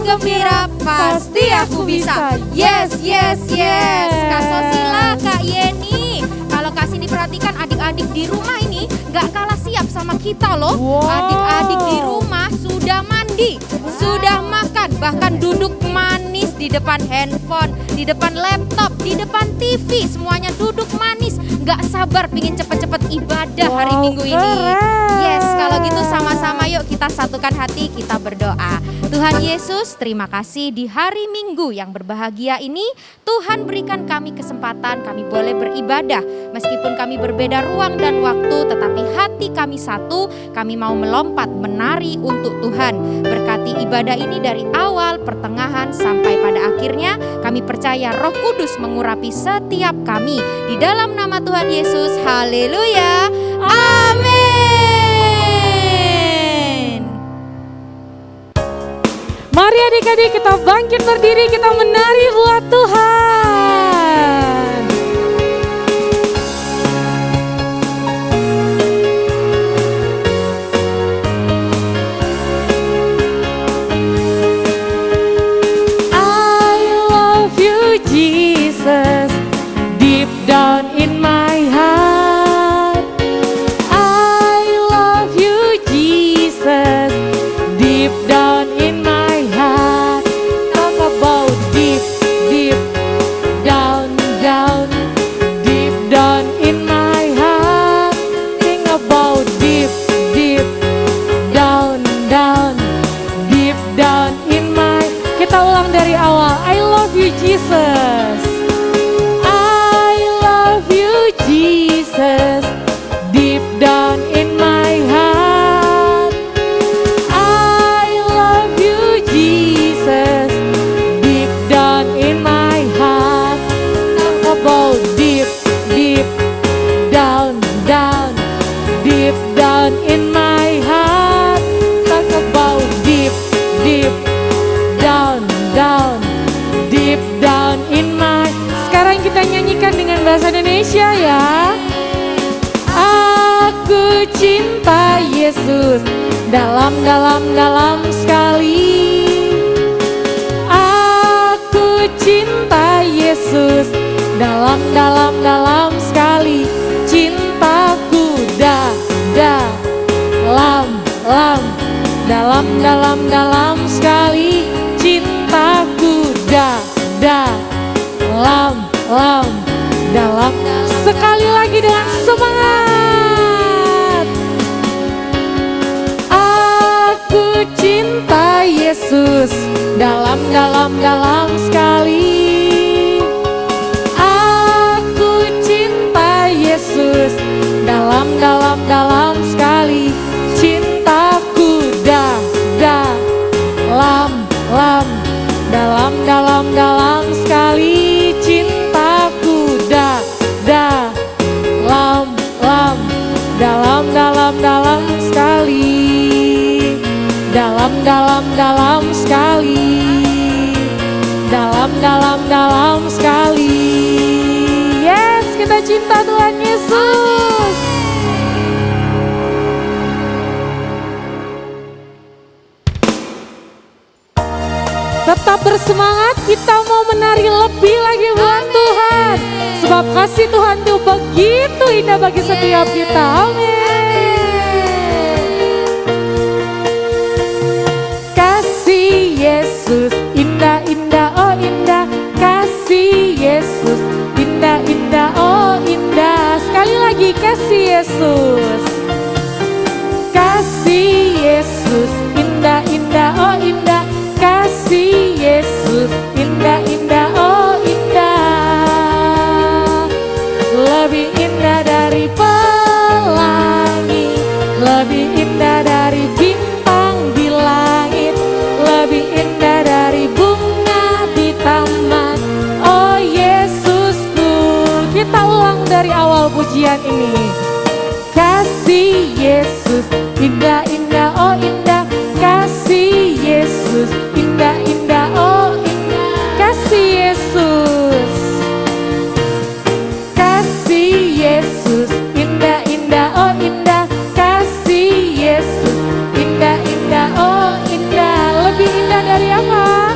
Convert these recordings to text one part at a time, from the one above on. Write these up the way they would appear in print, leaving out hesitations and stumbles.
gembira, pasti aku bisa. Yes, yes, yes. Kak Sosila, Kak Yeni. Kalau Kak Cindy perhatikan adik-adik di rumah ini gak kalah siap sama kita loh. Adik-adik di rumah sudah mandi, sudah makan, bahkan duduk manis di depan handphone, di depan laptop, di depan TV. Semuanya duduk manis, gak sabar pingin cepet-cepet ibadah hari Minggu ini. Yes, kalau gitu sama-sama yuk kita satukan hati, kita berdoa. Tuhan Yesus, terima kasih di hari Minggu yang berbahagia ini. Tuhan berikan kami kesempatan, kami boleh beribadah. Meskipun kami berbeda ruang dan waktu, tetapi hati kami satu. Kami mau melompat, menari untuk Tuhan. Berkati ibadah ini dari awal, pertengahan, sampai pada akhirnya. Kami percaya Roh Kudus mengurapi setiap kami. Di dalam nama Tuhan Yesus, haleluya, amin. Mari adik-adik kita bangkit berdiri, kita menari buat Tuhan. I love you Jesus, deep down in my heart. I love you Jesus, deep down in my heart. Talk about deep, deep down, down, deep down in my heart. Think about deep, deep down, down, deep down in my. Kita ulang dari awal. I love you Jesus. I love you Jesus, deep down in my heart. I love you Jesus, deep down in my heart. Talk about deep, deep down, down, deep down in my heart. Talk about deep, deep down, down, deep down in my. Sekarang kita nyanyikan dengan bahasa Indonesia ya. Aku cinta Yesus dalam sekali. Aku cinta Yesus dalam sekali. Cintaku dalam sekali. Cintaku dalam. Sekali lagi dengan semangat. Aku cinta Yesus dalam sekali. Aku cinta Yesus dalam sekali. Cintaku dalam sekali. Cintaku dalam sekali. Dalam sekali. Dalam sekali. Yes, kita cinta Tuhan Yesus. Tetap bersemangat, kita mau menari lebih lagi buat Tuhan. Sebab kasih Tuhan itu begitu indah bagi setiap kita. Amin. Kasih Yesus indah-indah, oh indah. Kasih Yesus indah-indah, oh indah. Sekali lagi kasih Yesus. Kasih Yesus indah-indah, oh indah. Kasih Yesus indah-indah, oh indah. Lebih indah dari pelangi, lebih indah dari bintang di langit, lebih indah dari bunga di taman. Oh Yesusku. Kita ulang dari awal pujian ini. Kasih Yesus indah-indah, oh indah. Kasih Yesus indah-indah, oh indah. Kasih Yesus. Kasih Yesus indah-indah, oh indah. Kasih Yesus indah-indah, oh indah. Lebih indah dari apa?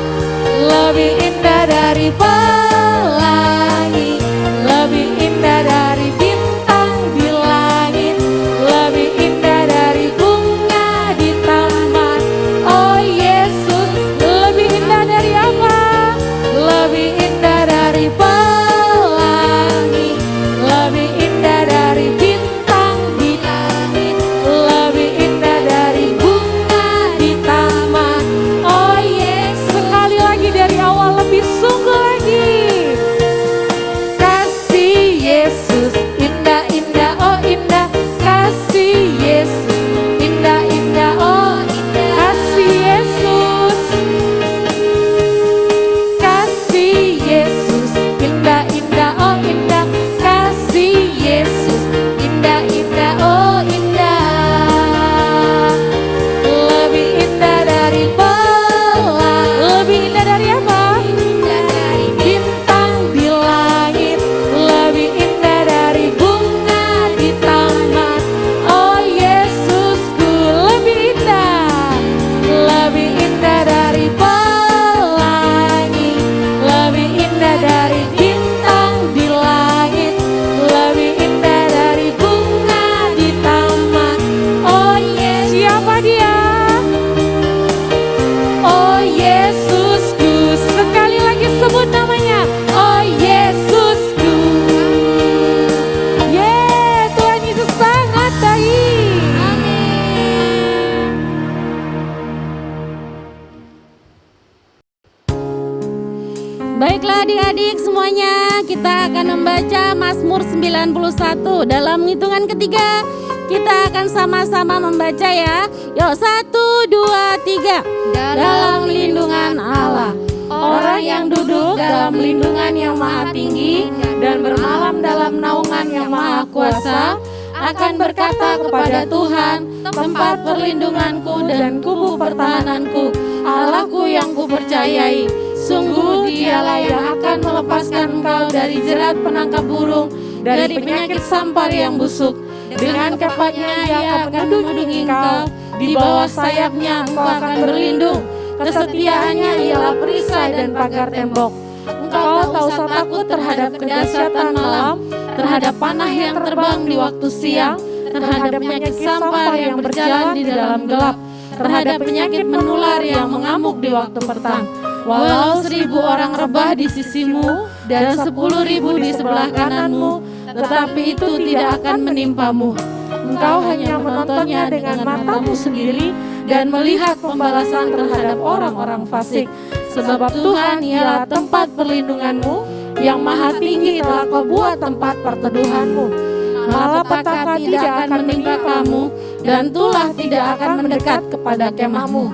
Baiklah adik-adik semuanya, kita akan membaca Mazmur 91. Dalam hitungan ketiga kita akan sama-sama membaca ya. Yuk 1, 2, 3. Dalam lindungan Allah, orang yang duduk dalam lindungan yang maha tinggi dan bermalam dalam naungan yang maha kuasa akan berkata kepada Tuhan, tempat perlindunganku dan kubu pertahananku, Allahku yang kupercayai. Sungguh dialah yang akan melepaskan engkau dari jerat penangkap burung, dari penyakit sampar yang busuk. Dengan kepaknya ia akan melindungi engkau, di bawah sayapnya engkau akan berlindung. Kesetiaannya ialah perisai dan pagar tembok. Engkau tak usah takut terhadap kedahsyatan malam, terhadap panah yang terbang di waktu siang, terhadap penyakit sampar yang berjalan di dalam gelap, terhadap penyakit menular yang mengamuk di waktu petang. Walau 1000 orang rebah di sisimu dan 10.000 di sebelah kananmu, tetapi itu tidak akan menimpamu. Engkau hanya menontonnya dengan matamu sendiri dan melihat pembalasan terhadap orang-orang fasik. Sebab Tuhan ialah tempat perlindunganmu, yang maha tinggi telah kau buat tempat perteduhanmu. Malapetaka tidak akan menimpa kamu, dan tulah tidak akan mendekat kepada kemahmu.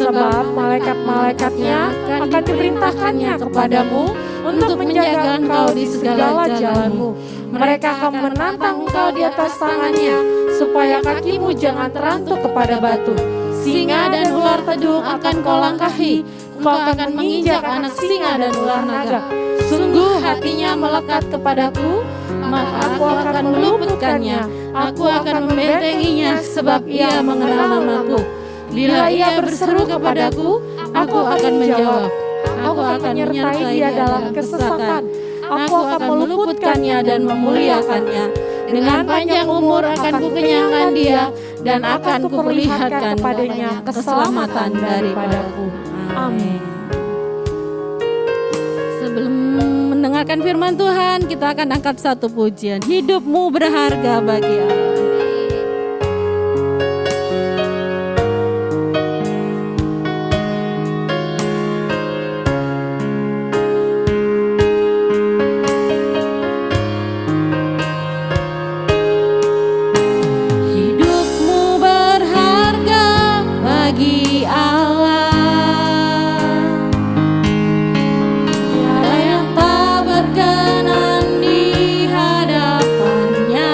Sebab malaikat-malaikatnya akan diperintahkannya kepadamu untuk menjaga engkau di segala jalanmu. Mereka akan menantang engkau di atas tangannya, supaya kakimu jangan terantuk kepada batu. Singa dan ular tedung akan kau langkahi, engkau akan menginjak anak singa dan ular naga. Sungguh hatinya melekat kepadaku, maka aku akan meluputkannya. Aku akan membentenginya, sebab ia mengenal namaku. Bila ia berseru kepadaku, aku akan menjawab. Aku akan menyertai dia dalam kesesakan. Aku akan meluputkannya dan memuliakannya. Dengan panjang umur akan kukenyangkan dia, dan akan kuperlihatkan kepadanya keselamatan daripadaku. Amin. Sebelum mendengarkan firman Tuhan, kita akan angkat satu pujian. Hidupmu berharga bagi Allah. Berkenan di hadapannya.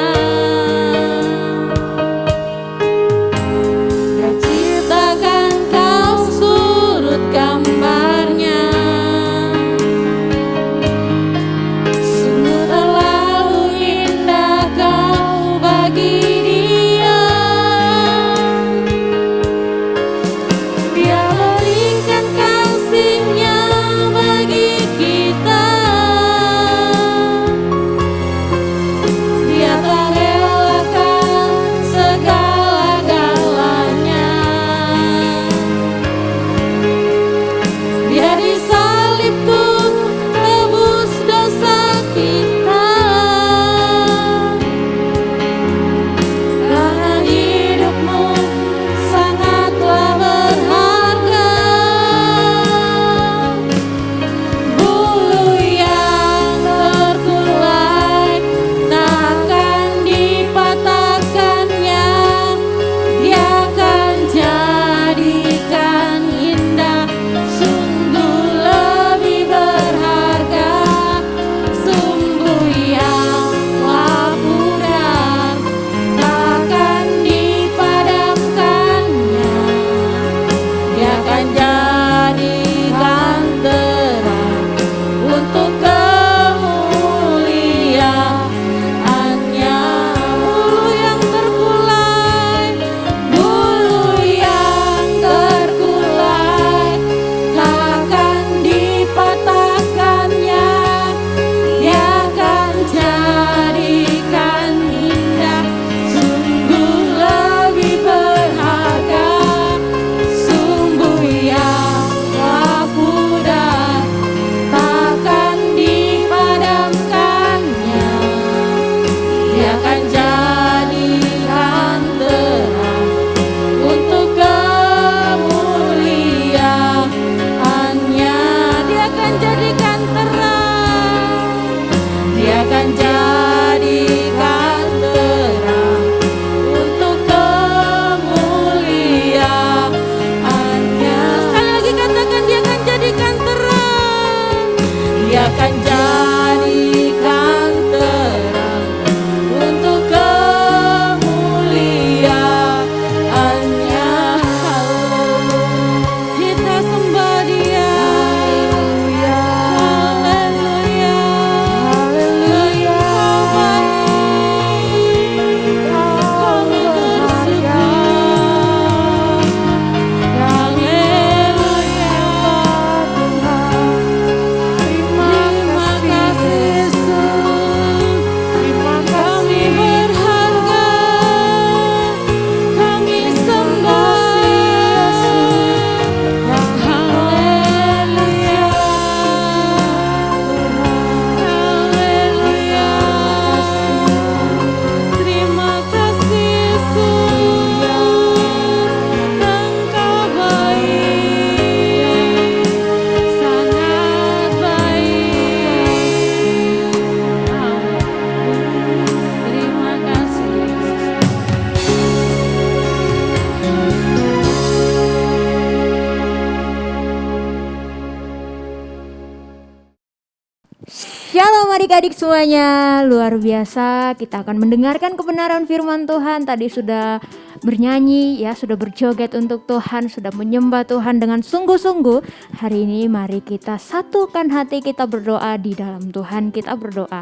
Shalom adik-adik semuanya, luar biasa kita akan mendengarkan kebenaran firman Tuhan. Tadi sudah bernyanyi ya, sudah berjoget untuk Tuhan, sudah menyembah Tuhan dengan sungguh-sungguh. Hari ini mari kita satukan hati kita berdoa di dalam Tuhan. Kita berdoa.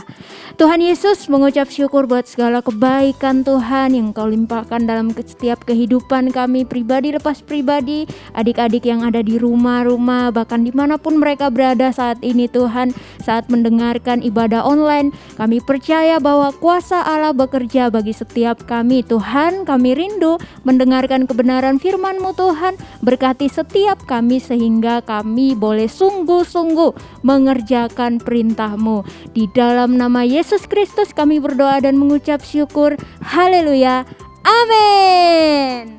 Tuhan Yesus, mengucap syukur buat segala kebaikan Tuhan yang Kau limpahkan dalam setiap kehidupan kami pribadi lepas pribadi, adik-adik yang ada di rumah-rumah, bahkan dimanapun mereka berada saat ini Tuhan, saat mendengarkan ibadah online. Kami percaya bahwa kuasa Allah bekerja bagi setiap kami Tuhan. Kami rindu mendengarkan kebenaran firman-Mu Tuhan. Berkati setiap kami sehingga kami boleh sungguh-sungguh mengerjakan perintah-Mu. Di dalam nama Yesus Kristus kami berdoa dan mengucap syukur. Haleluya. Amin.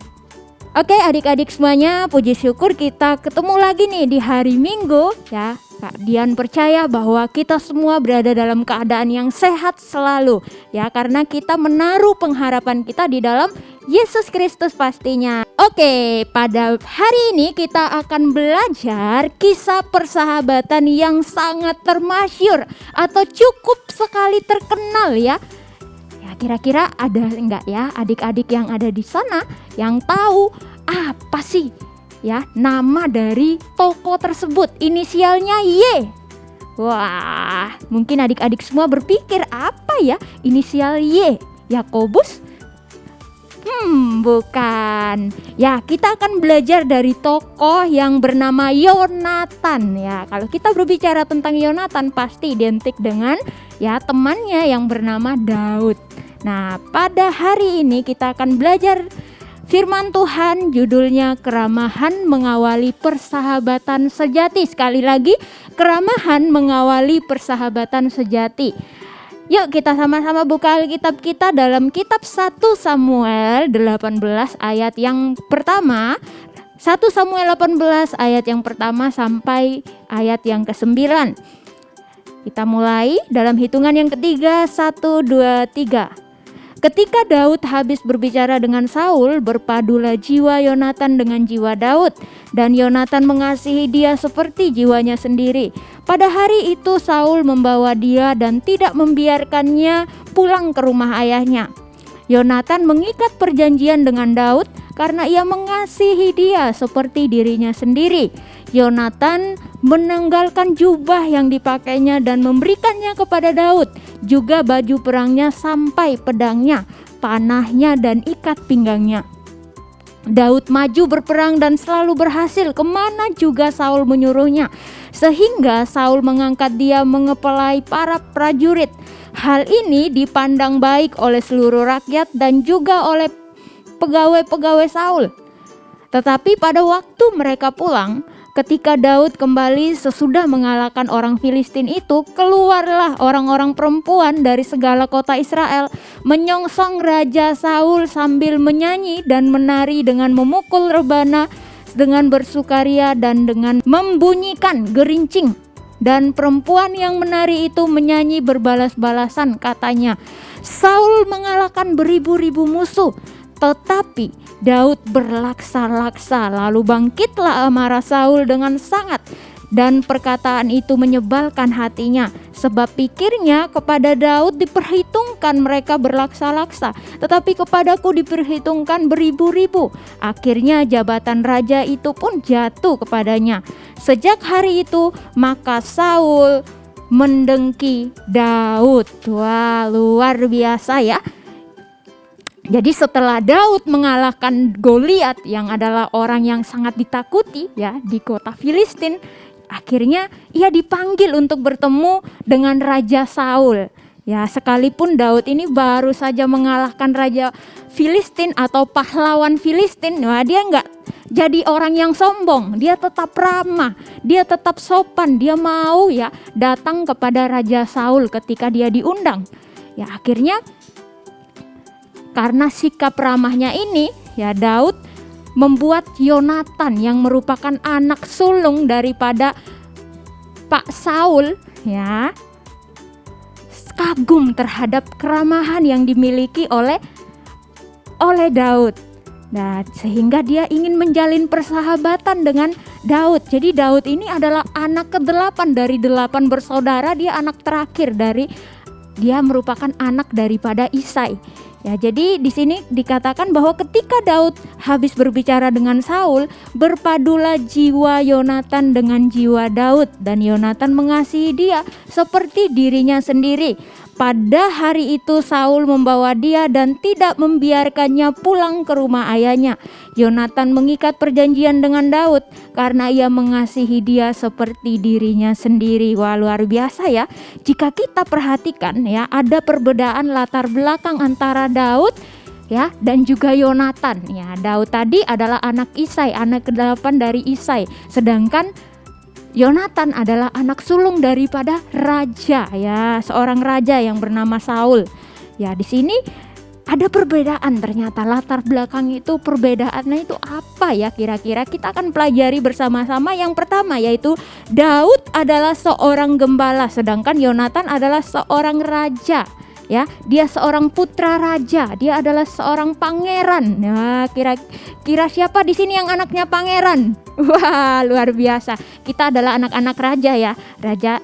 Oke adik-adik semuanya, puji syukur kita ketemu lagi nih di hari Minggu ya. Kak Dian percaya bahwa kita semua berada dalam keadaan yang sehat selalu ya, karena kita menaruh pengharapan kita di dalam Yesus Kristus pastinya. Oke, pada hari ini kita akan belajar kisah persahabatan yang sangat termasyhur atau cukup sekali terkenal ya. Ya kira-kira ada enggak ya adik-adik yang ada di sana yang tahu apa sih ya nama dari tokoh tersebut? Inisialnya Y. Wah, mungkin adik-adik semua berpikir apa ya inisial Y? Yakobus? Bukan. Ya, kita akan belajar dari tokoh yang bernama Yonatan ya. Kalau kita berbicara tentang Yonatan pasti identik dengan ya temannya yang bernama Daud. Nah, pada hari ini kita akan belajar firman Tuhan, judulnya Keramahan Mengawali Persahabatan Sejati. Sekali lagi, keramahan mengawali persahabatan sejati. Yuk kita sama-sama buka Alkitab kita dalam kitab 1 Samuel 18 ayat yang pertama. 1 Samuel 18 ayat yang pertama sampai ayat yang ke-9. Kita mulai dalam hitungan yang ketiga, 1, 2, 3. Ketika Daud habis berbicara dengan Saul, berpadulah jiwa Yonatan dengan jiwa Daud, dan Yonatan mengasihi dia seperti jiwanya sendiri. Pada hari itu Saul membawa dia dan tidak membiarkannya pulang ke rumah ayahnya. Yonatan mengikat perjanjian dengan Daud karena ia mengasihi dia seperti dirinya sendiri. Yonatan menanggalkan jubah yang dipakainya dan memberikannya kepada Daud, juga baju perangnya sampai pedangnya, panahnya dan ikat pinggangnya. Daud maju berperang dan selalu berhasil kemana juga Saul menyuruhnya, sehingga Saul mengangkat dia mengepalai para prajurit. Hal ini dipandang baik oleh seluruh rakyat dan juga oleh pegawai-pegawai Saul. Tetapi pada waktu mereka pulang, ketika Daud kembali sesudah mengalahkan orang Filistin itu, keluarlah orang-orang perempuan dari segala kota Israel menyongsong Raja Saul sambil menyanyi dan menari dengan memukul rebana, dengan bersukaria dan dengan membunyikan gerincing. Dan perempuan yang menari itu menyanyi berbalas-balasan, katanya, Saul mengalahkan beribu-ribu musuh, tetapi Daud berlaksa-laksa. Lalu bangkitlah amarah Saul dengan sangat, dan perkataan itu menyebalkan hatinya, sebab pikirnya kepada Daud diperhitungkan mereka berlaksa-laksa, tetapi kepadaku diperhitungkan beribu-ribu. Akhirnya jabatan raja itu pun jatuh kepadanya. Sejak hari itu maka Saul mendengki Daud. Wah, luar biasa ya. Jadi setelah Daud mengalahkan Goliat yang adalah orang yang sangat ditakuti ya di kota Filistin, akhirnya ia dipanggil untuk bertemu dengan Raja Saul. Ya, sekalipun Daud ini baru saja mengalahkan Raja Filistin atau pahlawan Filistin, wah dia enggak jadi orang yang sombong, dia tetap ramah, dia tetap sopan, dia mau ya datang kepada Raja Saul ketika dia diundang. Ya, akhirnya karena sikap ramahnya ini, ya Daud membuat Yonatan yang merupakan anak sulung daripada Pak Saul ya kagum terhadap keramahan yang dimiliki oleh Daud. Nah, sehingga dia ingin menjalin persahabatan Daud. Jadi Daud ini adalah anak ke-8 dari 8 bersaudara, dia anak terakhir dia merupakan anak daripada Isai. Ya, jadi di sini dikatakan bahwa ketika Daud habis berbicara dengan Saul, berpadulah jiwa Yonatan dengan jiwa Daud, dan Yonatan mengasihi dia seperti dirinya sendiri. Pada hari itu Saul membawa dia dan tidak membiarkannya pulang ke rumah ayahnya. Yonatan mengikat perjanjian dengan Daud karena ia mengasihi dia seperti dirinya sendiri. Wah, luar biasa ya. Jika kita perhatikan ya, ada perbedaan latar belakang antara Daud ya dan juga Yonatan. Ya, Daud tadi adalah anak Isai, anak ke-8 dari Isai. Sedangkan Yonatan adalah anak sulung daripada raja ya, seorang raja yang bernama Saul. Ya, di sini ada perbedaan, ternyata latar belakang itu perbedaannya itu apa ya kira-kira, kita akan pelajari bersama-sama. Yang pertama yaitu Daud adalah seorang gembala, sedangkan Yonatan adalah seorang raja. Ya, dia seorang putra raja, dia adalah seorang pangeran. Nah, kira-kira siapa di sini yang anaknya pangeran? Wah, luar biasa. Kita adalah anak-anak raja ya. Raja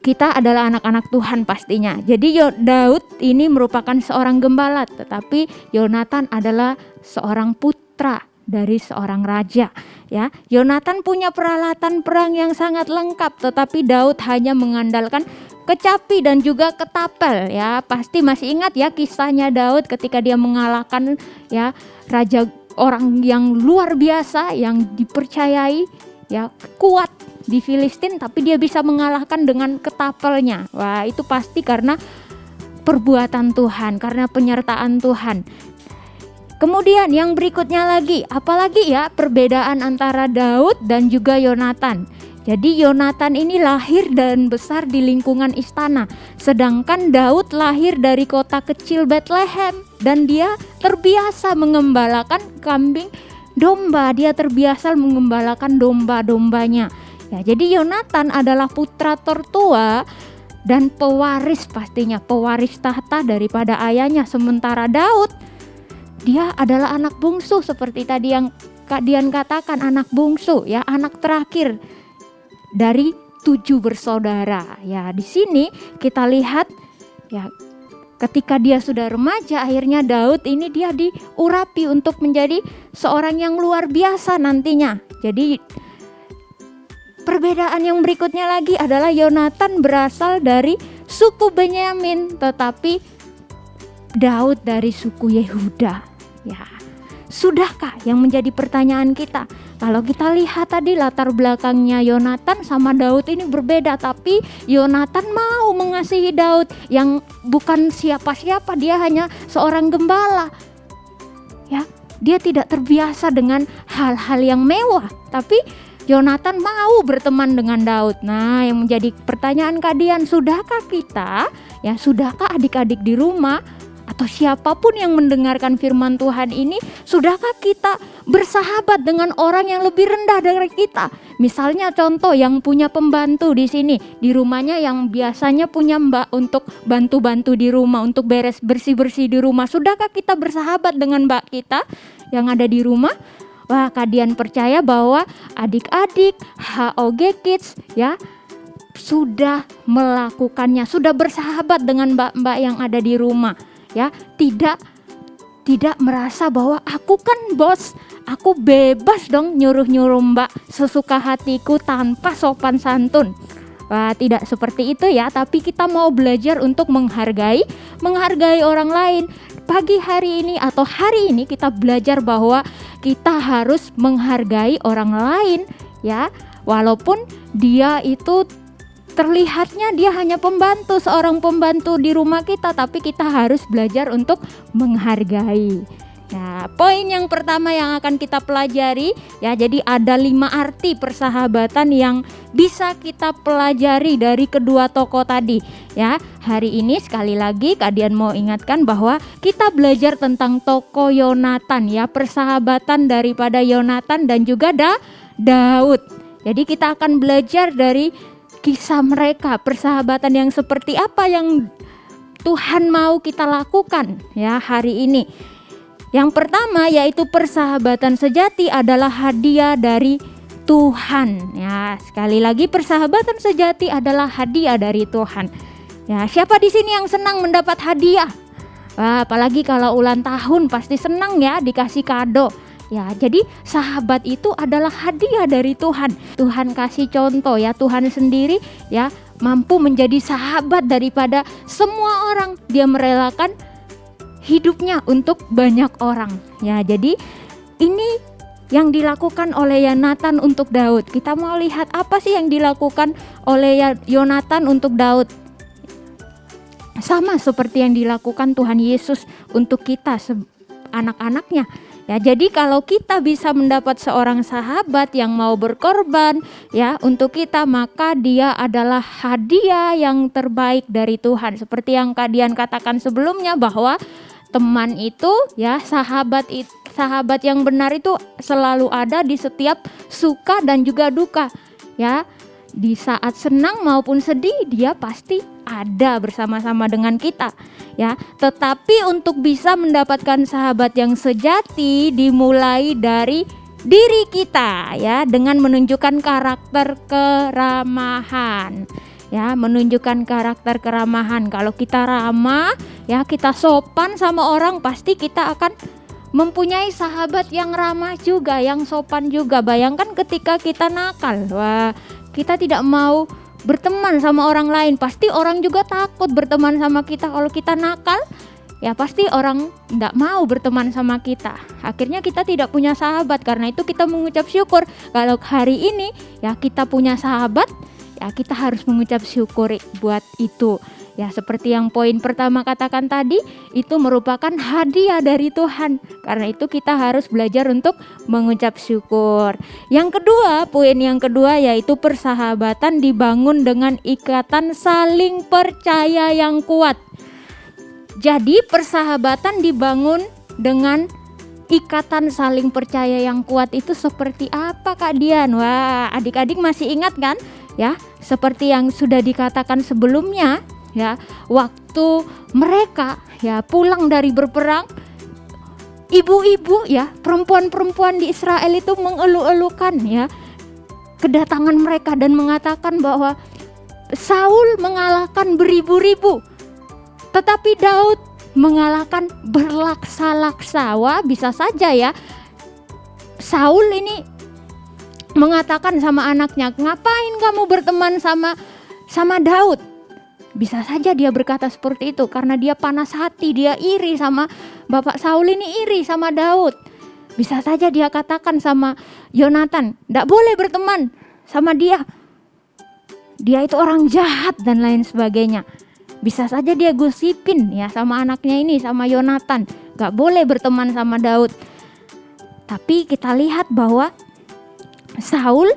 kita adalah anak-anak Tuhan pastinya. Jadi Daud ini merupakan seorang gembala, tetapi Yonatan adalah seorang putra dari seorang raja ya. Yonatan punya peralatan perang yang sangat lengkap, tetapi Daud hanya mengandalkan kecapi dan juga ketapel ya. Pasti masih ingat ya kisahnya Daud ketika dia mengalahkan ya raja, orang yang luar biasa yang dipercayai ya kuat di Filistin, tapi dia bisa mengalahkan dengan ketapelnya. Wah, itu pasti karena perbuatan Tuhan, karena penyertaan Tuhan. Kemudian yang berikutnya lagi, apalagi ya perbedaan antara Daud dan juga Yonatan. Jadi Yonatan ini lahir dan besar di lingkungan istana, sedangkan Daud lahir dari kota kecil Bethlehem dan dia terbiasa mengembalakan kambing domba, dia terbiasa mengembalakan domba-dombanya. Ya, jadi Yonatan adalah putra tertua dan pewaris, pastinya pewaris tahta daripada ayahnya, sementara Daud dia adalah anak bungsu seperti tadi yang Kak Dian katakan, anak bungsu ya, anak terakhir dari 7 bersaudara. Ya, di sini kita lihat ya ketika dia sudah remaja, akhirnya Daud ini dia diurapi untuk menjadi seorang yang luar biasa nantinya. Jadi perbedaan yang berikutnya lagi adalah Yonatan berasal dari suku Benyamin, tetapi Daud dari suku Yehuda. Ya, sudahkah yang menjadi pertanyaan kita? Kalau kita lihat tadi latar belakangnya Yonatan sama Daud ini berbeda, tapi Yonatan mau mengasihi Daud yang bukan siapa-siapa, dia hanya seorang gembala. Ya, dia tidak terbiasa dengan hal-hal yang mewah, tapi Yonatan mau berteman dengan Daud. Nah, yang menjadi pertanyaan kalian, sudahkah kita, ya sudahkah adik-adik di rumah atau siapapun yang mendengarkan firman Tuhan ini, sudahkah kita bersahabat dengan orang yang lebih rendah dari kita? Misalnya contoh yang punya pembantu di sini, di rumahnya yang biasanya punya mbak untuk bantu-bantu di rumah, untuk beres bersih-bersih di rumah. Sudahkah kita bersahabat dengan mbak kita yang ada di rumah? Wah, kalian percaya bahwa adik-adik HOG Kids ya sudah melakukannya, sudah bersahabat dengan mbak-mbak yang ada di rumah. Ya, tidak merasa bahwa aku kan bos, aku bebas dong nyuruh-nyuruh mbak sesuka hatiku tanpa sopan santun. Wah, tidak seperti itu ya, tapi kita mau belajar untuk menghargai orang lain. Pagi hari ini atau hari ini kita belajar bahwa kita harus menghargai orang lain ya, walaupun dia itu terlihatnya dia hanya pembantu, seorang pembantu di rumah kita, tapi kita harus belajar untuk menghargai. Nah, poin yang pertama yang akan kita pelajari ya, jadi ada 5 arti persahabatan yang bisa kita pelajari dari kedua tokoh tadi ya. Hari ini sekali lagi kalian mau ingatkan bahwa kita belajar tentang tokoh Yonatan ya, persahabatan daripada Yonatan dan juga Daud. Jadi kita akan belajar dari kisah mereka, persahabatan yang seperti apa yang Tuhan mau kita lakukan ya hari ini. Yang pertama yaitu persahabatan sejati adalah hadiah dari Tuhan. Ya, sekali lagi persahabatan sejati adalah hadiah dari Tuhan. Ya, siapa di sini yang senang mendapat hadiah? Wah, apalagi kalau ulang tahun pasti senang ya dikasih kado. Ya, jadi sahabat itu adalah hadiah dari Tuhan. Tuhan kasih contoh ya, Tuhan sendiri ya mampu menjadi sahabat daripada semua orang. Dia merelakan hidupnya untuk banyak orang. Ya, jadi ini yang dilakukan oleh Yonatan untuk Daud. Kita mau lihat apa sih yang dilakukan oleh Yonatan untuk Daud. Sama seperti yang dilakukan Tuhan Yesus untuk kita anak-anaknya. Ya, jadi kalau kita bisa mendapat seorang sahabat yang mau berkorban ya untuk kita, maka dia adalah hadiah yang terbaik dari Tuhan. Seperti yang Kak Dian katakan sebelumnya bahwa teman itu ya, sahabat yang benar itu selalu ada di setiap suka dan juga duka. Ya, di saat senang maupun sedih dia pasti ada bersama-sama dengan kita. Ya, tetapi untuk bisa mendapatkan sahabat yang sejati dimulai dari diri kita ya, dengan menunjukkan karakter keramahan. Ya, menunjukkan karakter keramahan. Kalau kita ramah, ya kita sopan sama orang, pasti kita akan mempunyai sahabat yang ramah juga, yang sopan juga. Bayangkan ketika kita nakal, wah, kita tidak mau berteman sama orang lain, pasti orang juga takut berteman sama kita. Kalau kita nakal, ya pasti orang tidak mau berteman sama kita. Akhirnya kita tidak punya sahabat. Karena itu kita mengucap syukur kalau hari ini ya kita punya sahabat. Ya, kita harus mengucap syukur buat itu. Ya, seperti yang poin pertama katakan tadi, itu merupakan hadiah dari Tuhan. Karena itu kita harus belajar untuk mengucap syukur. Yang kedua, poin yang kedua yaitu persahabatan dibangun dengan ikatan saling percaya yang kuat. Jadi persahabatan dibangun dengan ikatan saling percaya yang kuat itu seperti apa Kak Dian? Wah, adik-adik masih ingat kan? Ya, seperti yang sudah dikatakan sebelumnya ya, waktu mereka ya pulang dari berperang, ibu-ibu ya, perempuan-perempuan di Israel itu mengeluh-elukan ya kedatangan mereka dan mengatakan bahwa Saul mengalahkan beribu-ribu, tetapi Daud mengalahkan berlaksa-laksa. Wah, bisa saja ya Saul ini mengatakan sama anaknya, ngapain kamu berteman sama Daud? Bisa saja dia berkata seperti itu karena dia panas hati, dia iri sama Bapak Saul ini, iri sama Daud. Bisa saja dia katakan sama Yonatan, tidak boleh berteman sama dia, dia itu orang jahat dan lain sebagainya. Bisa saja dia gosipin ya sama anaknya ini, sama Yonatan, gak boleh berteman sama Daud. Tapi kita lihat bahwa Saul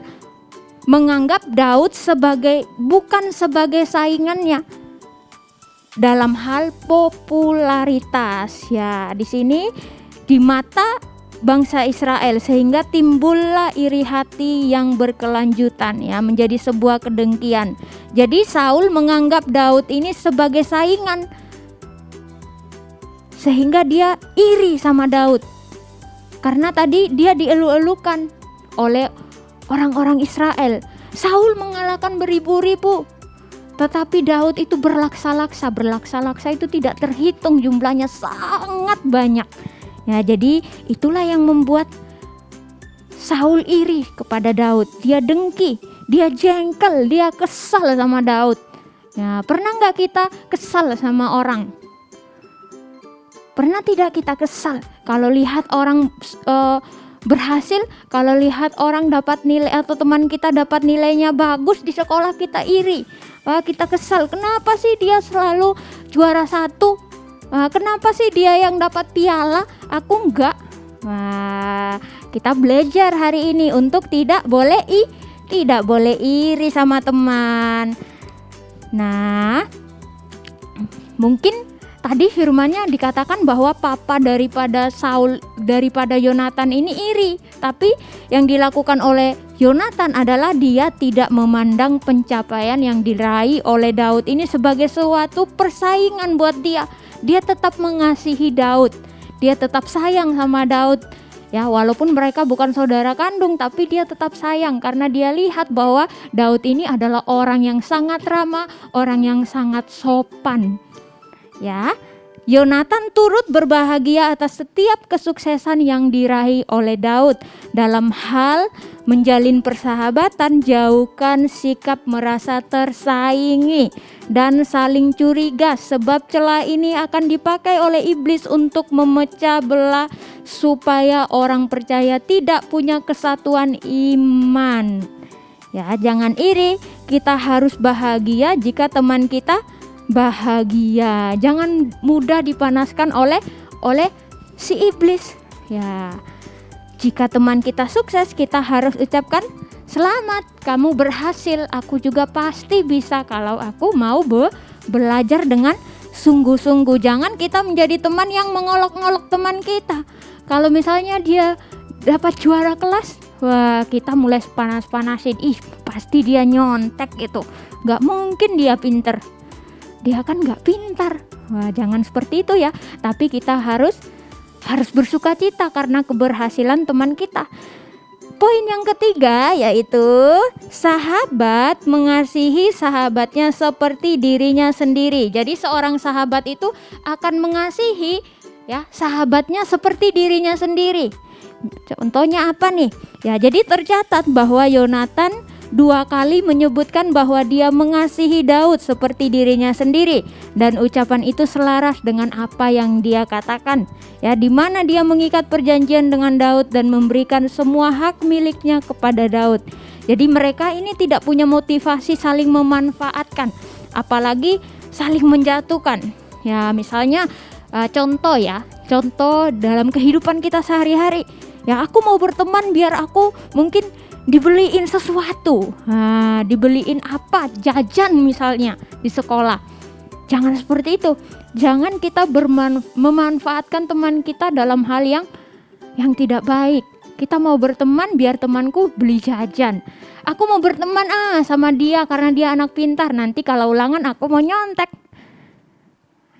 menganggap Daud bukan sebagai saingannya dalam hal popularitas ya, di sini di mata bangsa Israel, sehingga timbullah iri hati yang berkelanjutan ya, menjadi sebuah kedengkian. Jadi Saul menganggap Daud ini sebagai saingan sehingga dia iri sama Daud karena tadi dia dielu-elukan oleh orang-orang Israel. Saul mengalahkan beribu-ribu, tetapi Daud itu berlaksa-laksa. Berlaksa-laksa itu tidak terhitung, jumlahnya sangat banyak. Ya, jadi itulah yang membuat Saul iri kepada Daud. Dia dengki, dia jengkel, dia kesal sama Daud. Ya, pernah nggak kita kesal sama orang? Pernah tidak kita kesal kalau lihat orang berhasil, kalau lihat orang dapat nilai atau teman kita dapat nilainya bagus di sekolah, kita iri. Wah, kita kesal, kenapa sih dia selalu juara 1? Kenapa sih dia yang dapat piala, aku enggak? Wah, kita belajar hari ini untuk tidak boleh iri sama teman. Nah, mungkin tadi firman-Nya dikatakan bahwa papa daripada Yonatan ini iri. Tapi yang dilakukan oleh Yonatan adalah dia tidak memandang pencapaian yang diraih oleh Daud ini sebagai suatu persaingan buat dia. Dia tetap mengasihi Daud. dia tetap sayang sama Daud. Ya, walaupun mereka bukan saudara kandung, tapi dia tetap sayang karena dia lihat bahwa Daud ini adalah orang yang sangat ramah, orang yang sangat sopan. Ya, Yonatan turut berbahagia atas setiap kesuksesan yang diraih oleh Daud. Dalam hal menjalin persahabatan, jauhkan sikap merasa tersaingi dan saling curiga, sebab celah ini akan dipakai oleh iblis untuk memecah belah supaya orang percaya tidak punya kesatuan iman. Ya, jangan iri, kita harus bahagia jika teman kita bahagia. Jangan mudah dipanaskan oleh si iblis. Ya, jika teman kita sukses, kita harus ucapkan selamat, kamu berhasil, aku juga pasti bisa kalau aku mau belajar dengan sungguh-sungguh. Jangan kita menjadi teman yang mengolok-olok teman kita. Kalau misalnya dia dapat juara kelas, wah, kita mulai panas-panasin, ih pasti dia nyontek gitu, gak mungkin dia pinter, dia kan gak pintar. Wah, jangan seperti itu ya. Tapi kita harus bersuka cita karena keberhasilan teman kita. Poin yang ketiga yaitu sahabat mengasihi sahabatnya seperti dirinya sendiri. Jadi seorang sahabat itu akan mengasihi ya sahabatnya seperti dirinya sendiri. Contohnya apa nih? Ya, jadi tercatat bahwa Yonatan 2 kali menyebutkan bahwa dia mengasihi Daud seperti dirinya sendiri, dan ucapan itu selaras dengan apa yang dia katakan. Ya, di mana dia mengikat perjanjian dengan Daud dan memberikan semua hak miliknya kepada Daud. Jadi mereka ini tidak punya motivasi saling memanfaatkan, apalagi saling menjatuhkan. Ya, misalnya contoh dalam kehidupan kita sehari-hari. Ya, aku mau berteman biar aku mungkin dibeliin sesuatu, dibeliin apa, jajan misalnya di sekolah. Jangan seperti itu. Jangan kita memanfaatkan teman kita dalam hal yang tidak baik. Kita mau berteman biar temanku beli jajan. Aku mau berteman sama dia karena dia anak pintar. Nanti kalau ulangan aku mau nyontek.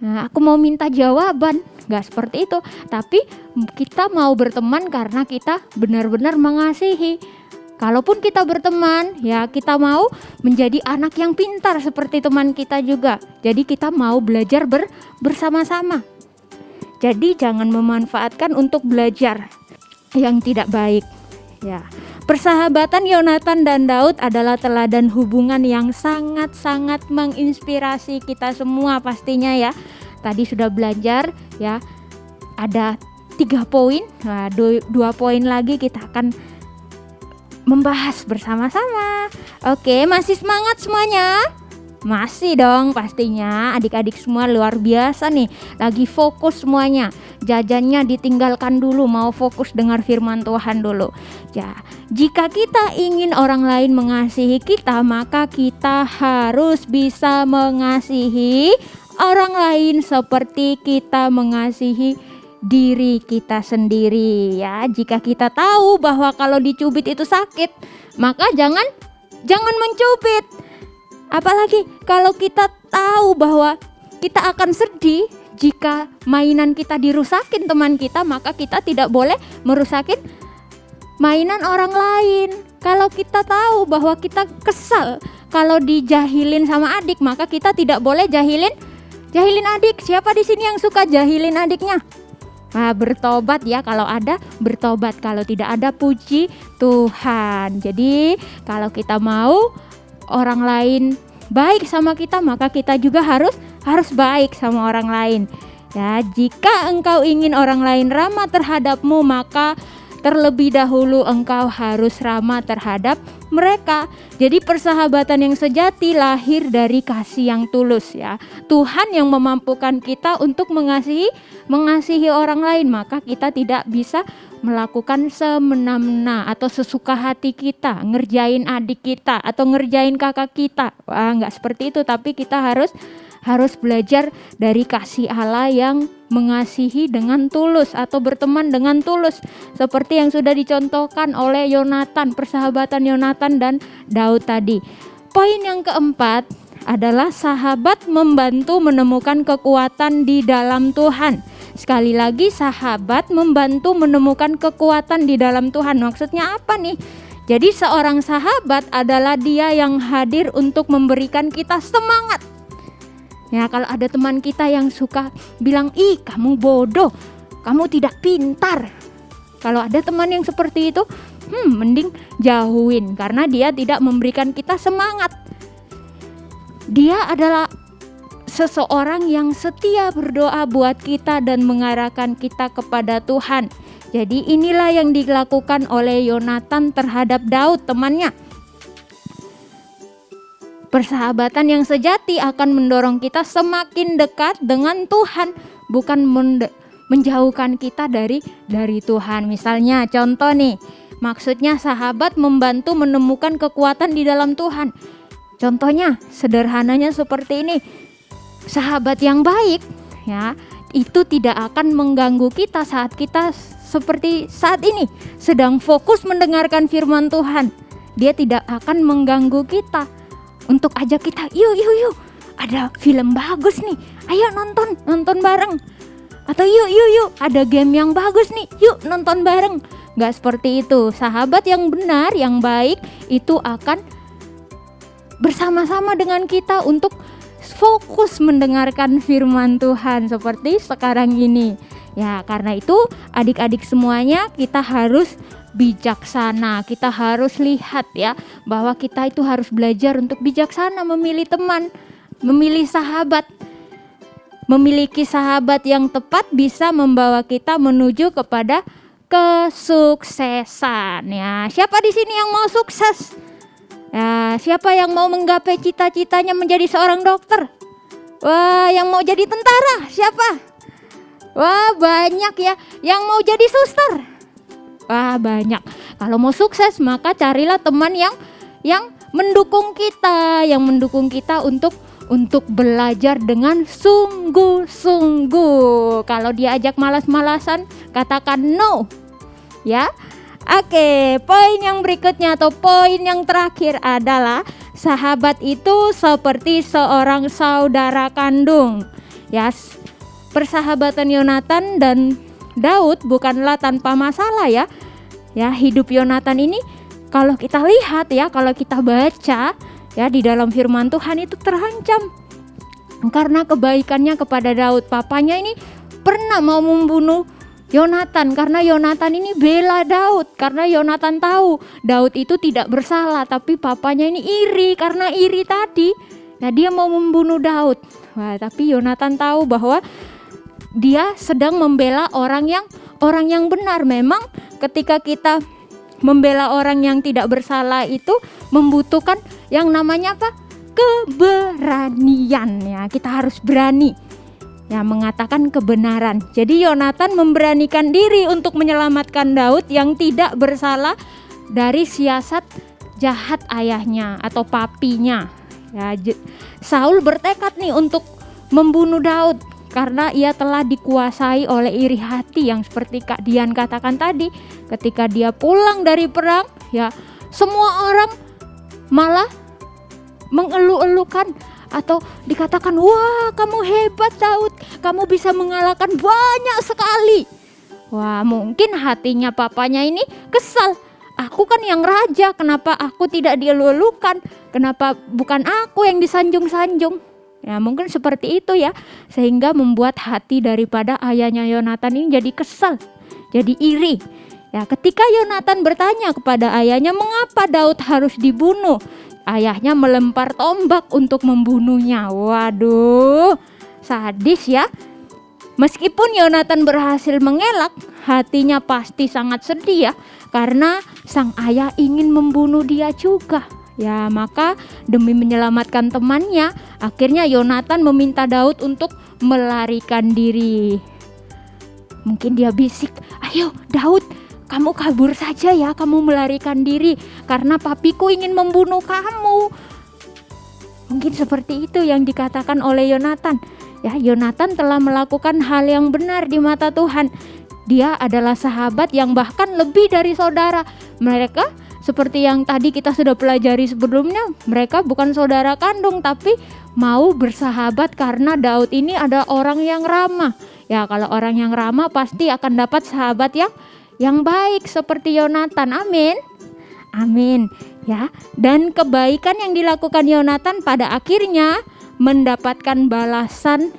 Aku mau minta jawaban. Gak seperti itu. Tapi kita mau berteman karena kita benar-benar mengasihi. Kalaupun kita berteman, ya kita mau menjadi anak yang pintar seperti teman kita juga. Jadi kita mau belajar bersama-sama. Jadi jangan memanfaatkan untuk belajar yang tidak baik. Ya, persahabatan Yonatan dan Daud adalah teladan hubungan yang sangat-sangat menginspirasi kita semua pastinya ya. Tadi sudah belajar ya, ada 3 poin. Nah, 2 poin lagi kita akan membahas bersama-sama. Oke, masih semangat semuanya? Masih dong pastinya. Adik-adik semua luar biasa nih, lagi fokus semuanya. Jajannya ditinggalkan dulu, mau fokus dengar firman Tuhan dulu. Ya, jika kita ingin orang lain mengasihi kita, maka kita harus bisa mengasihi orang lain seperti kita mengasihi diri kita sendiri ya. Jika kita tahu bahwa kalau dicubit itu sakit, maka jangan mencubit. Apalagi kalau kita tahu bahwa kita akan sedih jika mainan kita dirusakin teman kita, maka kita tidak boleh merusakin mainan orang lain. Kalau kita tahu bahwa kita kesal kalau dijahilin sama adik, maka kita tidak boleh jahilin adik. Siapa di sini yang suka jahilin adiknya? Bertobat ya, kalau ada bertobat, kalau tidak ada puji Tuhan. Jadi kalau kita mau orang lain baik sama kita, maka kita juga harus baik sama orang lain. Ya, jika engkau ingin orang lain ramah terhadapmu, maka terlebih dahulu engkau harus ramah terhadap mereka. Jadi persahabatan yang sejati lahir dari kasih yang tulus ya. Tuhan yang memampukan kita untuk mengasihi orang lain, maka kita tidak bisa melakukan semena-mena atau sesuka hati kita, ngerjain adik kita atau ngerjain kakak kita. Enggak seperti itu, tapi kita harus belajar dari kasih Allah yang mengasihi dengan tulus atau berteman dengan tulus, seperti yang sudah dicontohkan oleh Yonatan, persahabatan Yonatan dan Daud tadi. Poin yang keempat, adalah sahabat membantu menemukan kekuatan di dalam Tuhan. Sekali lagi, sahabat membantu menemukan kekuatan di dalam Tuhan. Maksudnya apa nih? Jadi seorang sahabat adalah dia yang hadir untuk memberikan kita semangat. Ya, kalau ada teman kita yang suka bilang, "Ih, kamu bodoh, kamu tidak pintar." Kalau ada teman yang seperti itu, mending jauhin karena dia tidak memberikan kita semangat. Dia adalah seseorang yang setia berdoa buat kita dan mengarahkan kita kepada Tuhan. Jadi inilah yang dilakukan oleh Yonatan terhadap Daud, temannya. Persahabatan yang sejati akan mendorong kita semakin dekat dengan Tuhan, bukan menjauhkan kita dari Tuhan. Misalnya contoh nih, maksudnya sahabat membantu menemukan kekuatan di dalam Tuhan. Contohnya sederhananya seperti ini. Sahabat yang baik ya, itu tidak akan mengganggu kita saat kita seperti saat ini sedang fokus mendengarkan firman Tuhan. Dia tidak akan mengganggu kita untuk ajak kita, yuk, ada film bagus nih, ayo nonton bareng. Atau yuk, ada game yang bagus nih, yuk nonton bareng. Gak seperti itu. Sahabat yang benar, yang baik itu akan bersama-sama dengan kita untuk fokus mendengarkan firman Tuhan seperti sekarang ini. Ya, karena itu adik-adik semuanya kita harus bijaksana. Kita harus lihat ya bahwa kita itu harus belajar untuk bijaksana memilih teman, memilih sahabat. Memiliki sahabat yang tepat bisa membawa kita menuju kepada kesuksesan. Ya, siapa di sini yang mau sukses? Ya, siapa yang mau menggapai cita-citanya menjadi seorang dokter? Wah, yang mau jadi tentara? Siapa? Wah, banyak ya. Yang mau jadi suster? Wah, banyak. Kalau mau sukses, maka carilah teman yang mendukung kita, untuk belajar dengan sungguh-sungguh. Kalau diajak malas-malasan, katakan no. Ya. Oke, poin yang berikutnya atau poin yang terakhir adalah sahabat itu seperti seorang saudara kandung. Ya, persahabatan Yonatan dan Daud bukanlah tanpa masalah ya. Ya, hidup Yonatan ini kalau kita lihat ya, kalau kita baca ya di dalam firman Tuhan itu terancam karena kebaikannya kepada Daud. Papanya ini pernah mau membunuh Yonatan karena Yonatan ini bela Daud, karena Yonatan tahu Daud itu tidak bersalah, tapi papanya ini iri karena iri tadi. Nah, dia mau membunuh Daud. Wah, tapi Yonatan tahu bahwa dia sedang membela orang yang benar. Memang ketika kita membela orang yang tidak bersalah itu membutuhkan yang namanya apa? Keberanian ya. Kita harus berani ya mengatakan kebenaran. Jadi Yonatan memberanikan diri untuk menyelamatkan Daud yang tidak bersalah dari siasat jahat ayahnya atau papinya. Ya, Saul bertekad nih untuk membunuh Daud karena ia telah dikuasai oleh iri hati yang seperti Kak Dian katakan tadi. Ketika dia pulang dari perang, ya semua orang malah mengeluh-elukan atau dikatakan, wah kamu hebat Daud, kamu bisa mengalahkan banyak sekali. Wah, mungkin hatinya papanya ini kesal. Aku kan yang raja, kenapa aku tidak dielu-elukan? Kenapa bukan aku yang disanjung-sanjung? Ya mungkin seperti itu ya, sehingga membuat hati daripada ayahnya Yonatan ini jadi kesal, jadi iri. Ya, ketika Yonatan bertanya kepada ayahnya mengapa Daud harus dibunuh, ayahnya melempar tombak untuk membunuhnya. Waduh, sadis ya. Meskipun Yonatan berhasil mengelak, hatinya pasti sangat sedih ya, karena sang ayah ingin membunuh dia juga. Ya, maka demi menyelamatkan temannya, akhirnya Yonatan meminta Daud untuk melarikan diri. Mungkin dia bisik, ayo Daud, kamu kabur saja ya, kamu melarikan diri karena papiku ingin membunuh kamu. Mungkin seperti itu yang dikatakan oleh Yonatan. Ya, Yonatan telah melakukan hal yang benar di mata Tuhan. Dia adalah sahabat yang bahkan lebih dari saudara. Mereka seperti yang tadi kita sudah pelajari sebelumnya, mereka bukan saudara kandung tapi mau bersahabat karena Daud ini ada orang yang ramah. Ya, kalau orang yang ramah pasti akan dapat sahabat yang baik seperti Yonatan. Amin. Amin. Ya, dan kebaikan yang dilakukan Yonatan pada akhirnya mendapatkan balasan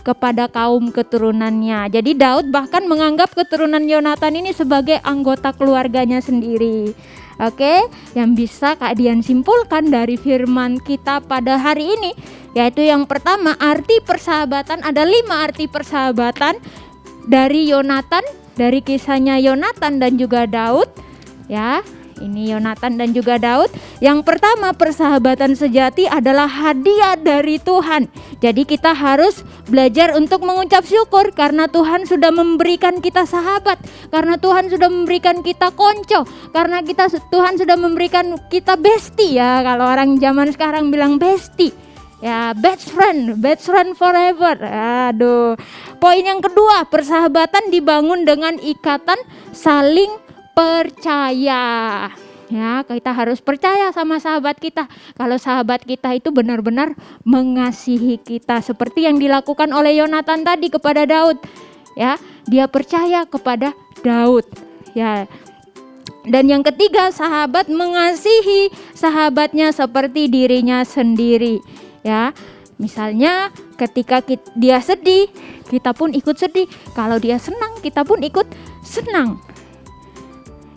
kepada kaum keturunannya. Jadi Daud bahkan menganggap keturunan Yonatan ini sebagai anggota keluarganya sendiri. Oke, yang bisa Kak Dian simpulkan dari firman kita pada hari ini, yaitu yang pertama, arti persahabatan. Ada 5 arti persahabatan dari Yonatan, dari kisahnya Yonatan dan juga Daud. Ya, ini Yonatan dan juga Daud. Yang pertama, persahabatan sejati adalah hadiah dari Tuhan. Jadi kita harus belajar untuk mengucap syukur karena Tuhan sudah memberikan kita sahabat, karena Tuhan sudah memberikan kita konco, karena Tuhan sudah memberikan kita bestie ya. Kalau orang zaman sekarang bilang bestie. Ya, best friend forever. Aduh. Poin yang kedua, persahabatan dibangun dengan ikatan saling percaya. Ya, kita harus percaya sama sahabat kita. Kalau sahabat kita itu benar-benar mengasihi kita seperti yang dilakukan oleh Yonatan tadi kepada Daud. Ya, dia percaya kepada Daud. Ya. Dan yang ketiga, sahabat mengasihi sahabatnya seperti dirinya sendiri. Ya, misalnya ketika dia sedih, kita pun ikut sedih. Kalau dia senang, kita pun ikut senang.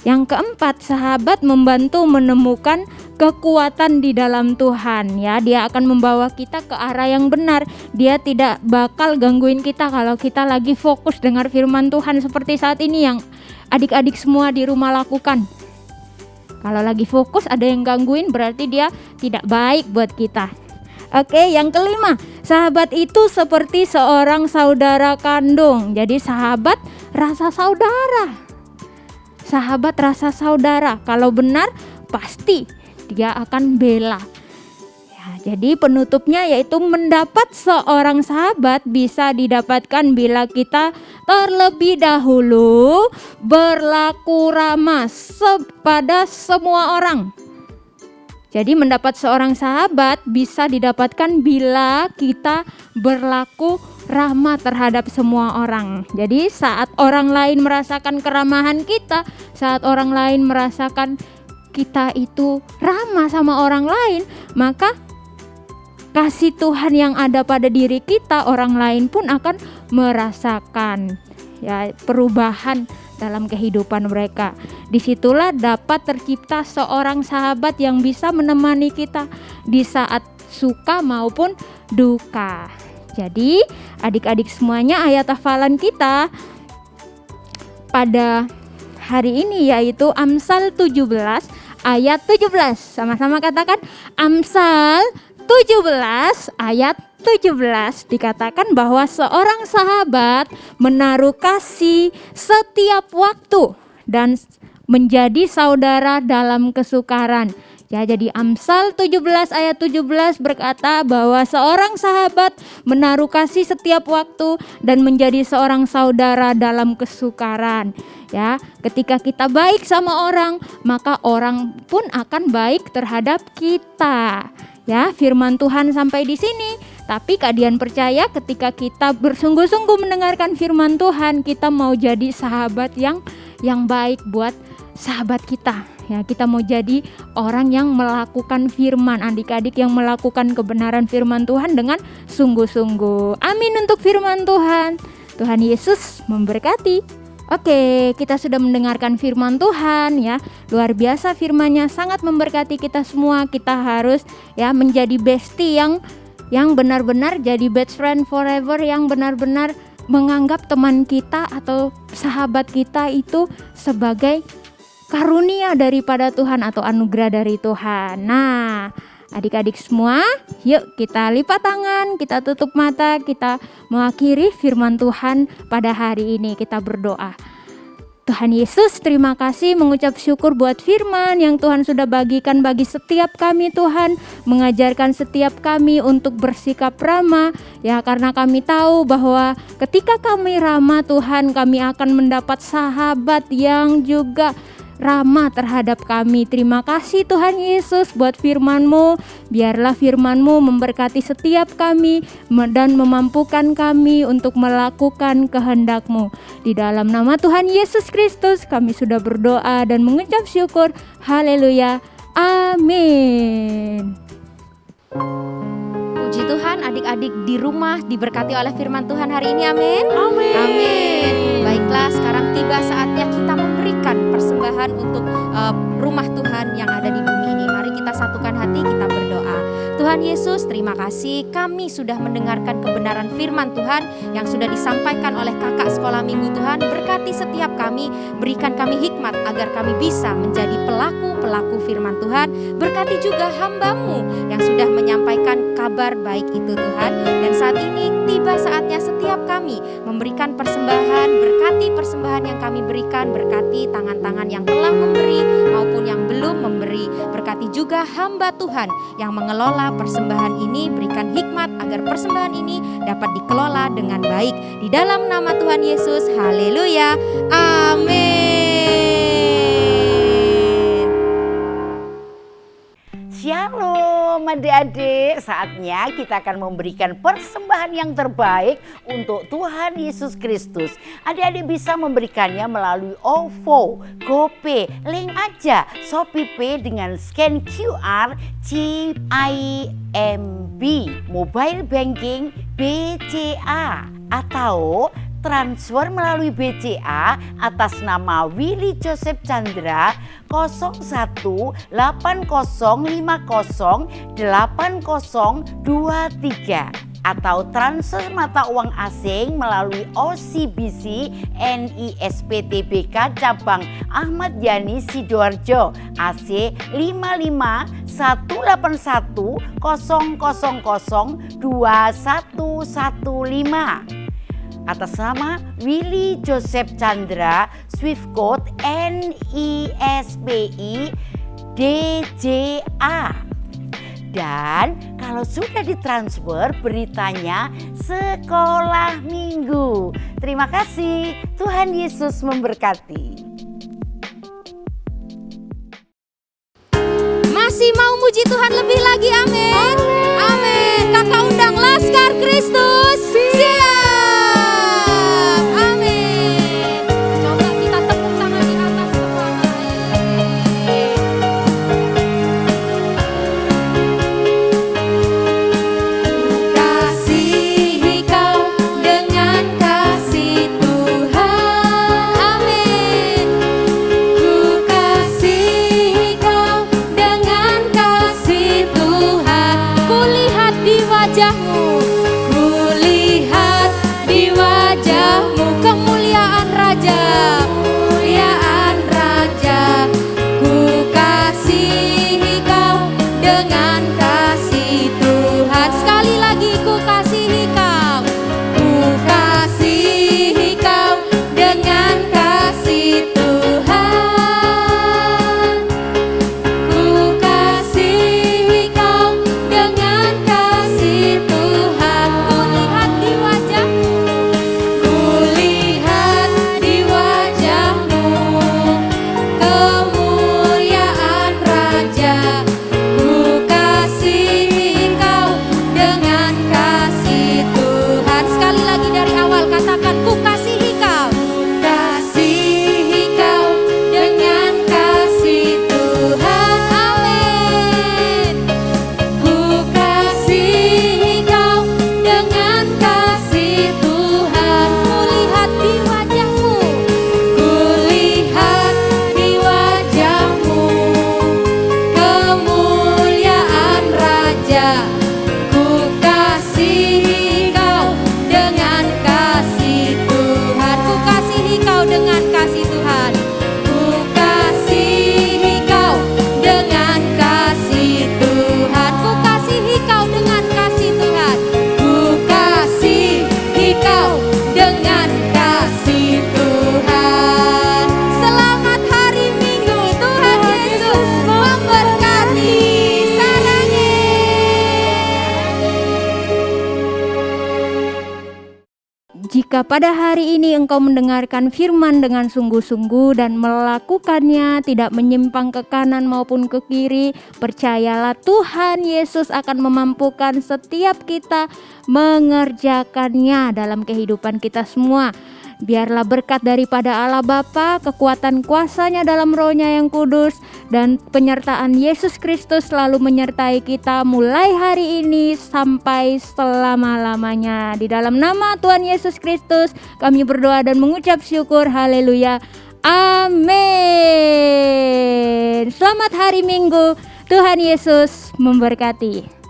Yang keempat, sahabat membantu menemukan kekuatan di dalam Tuhan. Ya, dia akan membawa kita ke arah yang benar. Dia tidak bakal gangguin kita kalau kita lagi fokus dengar firman Tuhan seperti saat ini yang adik-adik semua di rumah lakukan. Kalau lagi fokus ada yang gangguin, berarti dia tidak baik buat kita. Oke, yang kelima, sahabat itu seperti seorang saudara kandung. Jadi sahabat rasa saudara. Sahabat rasa saudara. Kalau benar pasti dia akan bela. Ya, jadi penutupnya yaitu mendapat seorang sahabat bisa didapatkan bila kita terlebih dahulu berlaku ramah pada semua orang. Jadi mendapat seorang sahabat bisa didapatkan bila kita berlaku ramah terhadap semua orang. Jadi saat orang lain merasakan keramahan kita, saat orang lain merasakan kita itu ramah sama orang lain, maka kasih Tuhan yang ada pada diri kita, orang lain pun akan merasakan ya perubahan dalam kehidupan mereka. Disitulah dapat tercipta seorang sahabat yang bisa menemani kita di saat suka maupun duka. Jadi adik-adik semuanya, ayat hafalan kita pada hari ini yaitu Amsal 17 ayat 17. Sama-sama katakan Amsal 17 ayat 17, dikatakan bahwa seorang sahabat menaruh kasih setiap waktu dan menjadi saudara dalam kesukaran. Ya, jadi Amsal 17 ayat 17 berkata bahwa seorang sahabat menaruh kasih setiap waktu dan menjadi seorang saudara dalam kesukaran. Ya, ketika kita baik sama orang, maka orang pun akan baik terhadap kita. Ya, firman Tuhan sampai di sini. Tapi Kak Dian percaya ketika kita bersungguh-sungguh mendengarkan firman Tuhan, kita mau jadi sahabat yang baik buat sahabat kita. Ya, kita mau jadi orang yang melakukan firman, adik-adik yang melakukan kebenaran firman Tuhan dengan sungguh-sungguh. Amin untuk firman Tuhan. Tuhan Yesus memberkati. Oke, kita sudah mendengarkan firman Tuhan ya. Luar biasa firman-Nya, sangat memberkati kita semua. Kita harus ya menjadi bestie yang benar-benar jadi best friend forever, yang benar-benar menganggap teman kita atau sahabat kita itu sebagai karunia daripada Tuhan atau anugerah dari Tuhan. Nah, adik-adik semua, yuk kita lipat tangan, kita tutup mata, kita mengakhiri firman Tuhan pada hari ini. Kita berdoa. Tuhan Yesus, terima kasih, mengucap syukur buat firman yang Tuhan sudah bagikan bagi setiap kami. Tuhan mengajarkan setiap kami untuk bersikap ramah ya, karena kami tahu bahwa ketika kami ramah Tuhan, kami akan mendapat sahabat yang juga ramah terhadap kami. Terima kasih Tuhan Yesus buat firman-Mu. Biarlah firman-Mu memberkati setiap kami dan memampukan kami untuk melakukan kehendak-Mu. Di dalam nama Tuhan Yesus Kristus kami sudah berdoa dan mengucap syukur. Haleluya. Amin. Puji Tuhan, adik-adik di rumah diberkati oleh firman Tuhan hari ini. Amin. Amin. Amin. Baiklah, sekarang tiba saatnya kita memberikan persembahan untuk rumah Tuhan yang ada di bumi ini. Mari kita satukan hati, kita berdoa. Tuhan Yesus, terima kasih kami sudah mendengarkan kebenaran firman Tuhan yang sudah disampaikan oleh kakak sekolah minggu. Tuhan, berkati setiap kami, berikan kami hikmat agar kami bisa menjadi pelaku firman Tuhan. Berkati juga hamba-Mu yang sudah menyampaikan kabar baik itu Tuhan. Dan saat ini tiba saatnya setiap kami memberikan persembahan. Berkati persembahan yang kami berikan, berkati tangan-tangan yang telah memberi maupun yang belum memberi. Berkati juga hamba Tuhan yang mengelola persembahan ini, berikan hikmat agar persembahan ini dapat dikelola dengan baik. Di dalam nama Tuhan Yesus, haleluya, amin. Shalom adik-adik, saatnya kita akan memberikan persembahan yang terbaik untuk Tuhan Yesus Kristus. Adik-adik bisa memberikannya melalui OVO, GoPay, link aja ShopeePay dengan scan QR CIMB, mobile banking BCA, atau transfer melalui BCA atas nama Willy Joseph Chandra 011508080023, atau transfer mata uang asing melalui OCBC NISPTBK cabang Ahmad Yani Sidoarjo AC 551800002115 atas nama Willy Joseph Chandra, Swift Code NISPI DJA. Dan kalau sudah ditransfer, beritanya sekolah minggu. Terima kasih, Tuhan Yesus memberkati. Masih mau muji Tuhan lebih lagi, amin. Amin. Kakak undang Laskar Kristus. Siap. Amin. Coba kita tepuk tangan di atas kepala. Kasihi kau dengan kasih Tuhan. Amin. Ku kasihi kau dengan kasih Tuhan. Jika pada hari ini engkau mendengarkan firman dengan sungguh-sungguh dan melakukannya, tidak menyimpang ke kanan maupun ke kiri, percayalah Tuhan Yesus akan memampukan setiap kita mengerjakannya dalam kehidupan kita semua. Biarlah berkat daripada Allah Bapa, kekuatan kuasa-Nya dalam Roh-Nya yang kudus, dan penyertaan Yesus Kristus selalu menyertai kita mulai hari ini sampai selama-lamanya. Di dalam nama Tuhan Yesus Kristus kami berdoa dan mengucap syukur. Haleluya. Amin. Selamat hari Minggu. Tuhan Yesus memberkati.